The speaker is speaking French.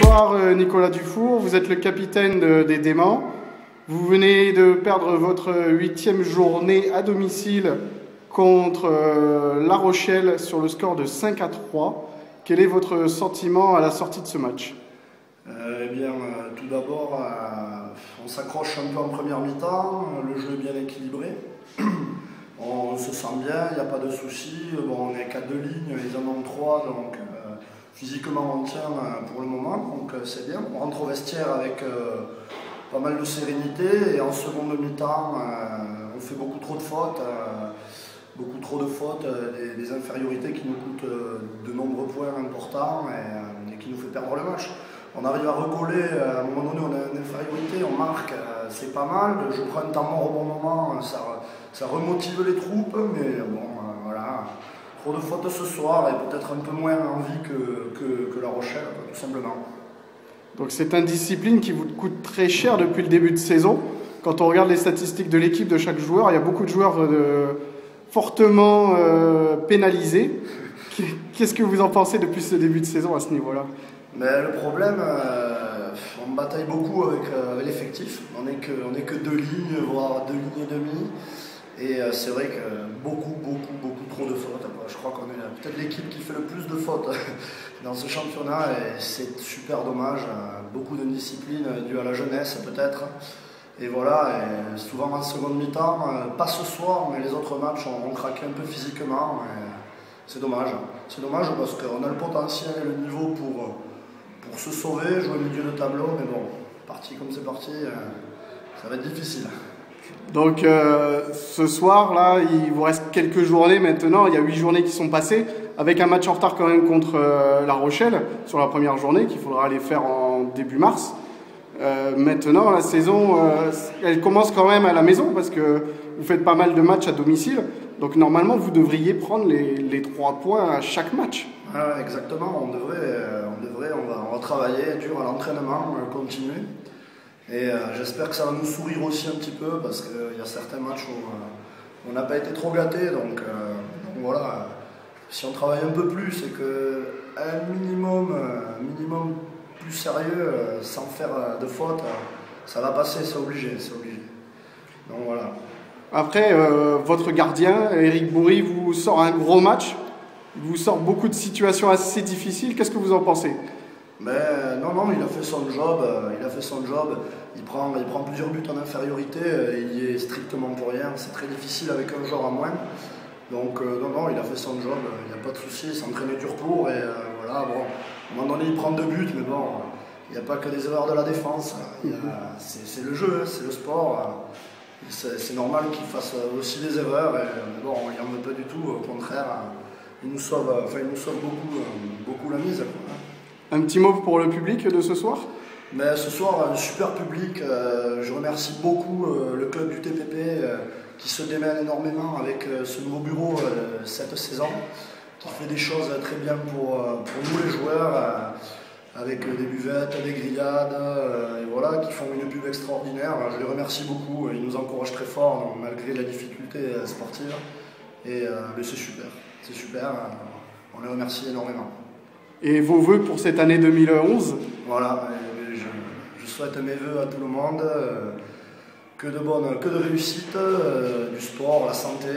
Bonsoir Nicolas Dufour, vous êtes le capitaine des Déments. Vous venez de perdre votre 8e journée à domicile contre La Rochelle sur le score de 5-3. Quel est votre sentiment à la sortie de ce match? Tout d'abord, on s'accroche un peu en première mi-temps, le jeu est bien équilibré, on se sent bien, il n'y a pas de soucis. Bon, on est qu'à 2 lignes, ils en ont 3, donc physiquement on tient pour le moment, donc c'est bien. On rentre au vestiaire avec pas mal de sérénité, et en seconde mi-temps, on fait beaucoup trop de fautes. Des infériorités qui nous coûtent de nombreux points importants et qui nous fait perdre le match. On arrive à recoller, à un moment donné on a une infériorité, on marque, c'est pas mal. Je prends un temps mort au bon moment, ça remotive les troupes, mais bon, voilà. Trop de fautes ce soir et peut-être un peu moins envie que La Rochelle, tout simplement. Donc c'est une discipline qui vous coûte très cher depuis le début de saison. Quand on regarde les statistiques de l'équipe de chaque joueur, il y a beaucoup de joueurs fortement pénalisés. Qu'est-ce que vous en pensez depuis ce début de saison à ce niveau-là? Mais le problème, on bataille beaucoup avec l'effectif. On n'est que 2 lignes, voire 2 lignes et demie. Et c'est vrai que beaucoup trop de fautes. Je crois qu'on est peut-être l'équipe qui fait le plus de fautes dans ce championnat et c'est super dommage. Beaucoup d'indiscipline due à la jeunesse peut-être. Et voilà, et souvent en seconde mi-temps, pas ce soir, mais les autres matchs, on craqué un peu physiquement. C'est dommage. C'est dommage parce qu'on a le potentiel et le niveau pour se sauver, jouer au milieu de tableau, mais bon, parti comme c'est parti, ça va être difficile. Donc ce soir, là, il vous reste quelques journées maintenant, il y a 8 journées qui sont passées, avec un match en retard quand même contre La Rochelle sur la première journée, qu'il faudra aller faire en début mars. Maintenant, la saison, elle commence quand même à la maison, parce que vous faites pas mal de matchs à domicile, donc normalement vous devriez prendre les 3 points à chaque match. Ah, exactement, on va travailler dur à l'entraînement, continuer. Et j'espère que ça va nous sourire aussi un petit peu parce qu'il y a certains matchs où on n'a pas été trop gâtés. Donc voilà, si on travaille un peu plus et qu'un minimum plus sérieux, sans faire de fautes, ça va passer, c'est obligé. Donc voilà. Après, votre gardien, Eric Bourri, vous sort un gros match. Il vous sort beaucoup de situations assez difficiles. Qu'est-ce que vous en pensez? Mais non, il a fait son job. Il prend plusieurs buts en infériorité. Il y est strictement pour rien. C'est très difficile avec un joueur à moins. Donc non, il a fait son job. Il n'y a pas de souci. Il s'entraînait dur pour. Et voilà, bon, à un moment donné, il prend 2 buts. Mais bon, il n'y a pas que des erreurs de la défense. C'est le jeu, c'est le sport. C'est normal qu'il fasse aussi des erreurs. Et bon, il n'en veut pas du tout. Au contraire, il nous sauve beaucoup la mise. Un petit mot pour le public de ce soir? Mais ce soir, un super public. Je remercie beaucoup le club du TPP qui se démène énormément avec ce nouveau bureau cette saison, qui fait des choses très bien pour nous les joueurs, avec des buvettes, des grillades, et voilà, qui font une pub extraordinaire. Je les remercie beaucoup. Ils nous encouragent très fort malgré la difficulté sportive. Et c'est super. On les remercie énormément. Et vos vœux pour cette année 2011? Voilà, je souhaite mes vœux à tout le monde, que de réussite, du sport, la santé.